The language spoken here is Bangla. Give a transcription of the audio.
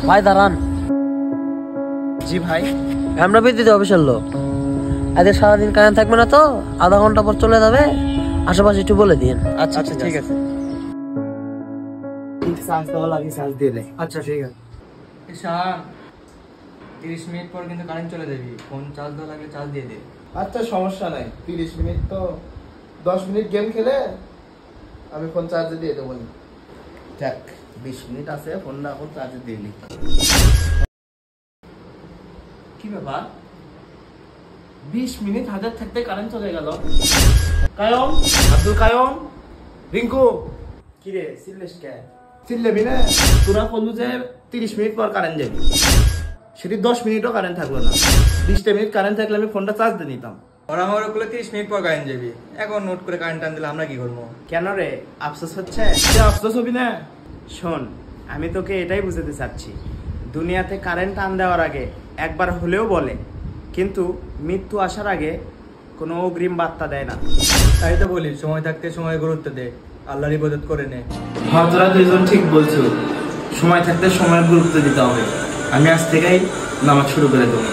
ভাই দাঁড়ান। জি ভাই, আমরা বিদ্যুৎ অফিসের লোক। এদের সারাদিন কারেন্ট থাকবে না তো, আধা ঘন্টা পর চলে যাবে। আশেপাশে একটু বলে দিন। আচ্ছা ঠিক আছে। চার্জ দেওয়া লাগে, চার্জ দিয়ে দেয়। আচ্ছা ঠিক আছে। 30 মিনিট পর কিন্তু কারেন্ট চলে যাবে, ফোন চার্জ দেওয়া লাগলে চার্জ দিয়ে দে। আচ্ছা সমস্যা নাই, 30 মিনিট তো 10 মিনিট গেম খেলে আমি ফোন চার্জে দিয়ে দেবো। যাক 20 মিনিট আছে, ফোনটা এখন চার্জে দিয়ে নি। কি ব্যাপার, 20 মিনিট হাজার থাকতে কারেন্ট চলে গেল। কায়ম, আব্দুল কায়ম, রিঙ্কু, কি রে সিলেস কে চিল্লাবি না? তোরা বললু যে 30 মিনিট পর কারেন্ট যাবে, সেটি 10 মিনিটও কারেন্ট থাকলো না। 20টা মিনিট কারেন্ট থাকলে আমি ফোনটা চার্জ দিয়ে নিতাম। ওরা আমার ওগুলো 30 মিনিট পর কারেন্ট যাবে, এখন নোট করে কারেন্ট টান দিলে আমরা কি করবো? কেন রে, আফসোস হচ্ছে? আফসোস হবি না? শোন, আমি তোকে এটাই বুঝাতে চাচ্ছি, দুনিয়াতে কারেন্ট টান দেওয়ার আগে একবার হলেও বলে, কিন্তু মৃত্যু আসার আগে কোনো অগ্রিম বার্তা দেয় না। তাই তো বলি, সময় থাকতে সময় গুরুত্ব দে, আল্লাহর ইবাদত করে নে। হ্যাঁ, তোরা দুইজন ঠিক বলছো, সময় থাকতে সময়ের গুরুত্ব দিতে হবে। আমি আজ থেকেই নামাজ শুরু করে দেবো।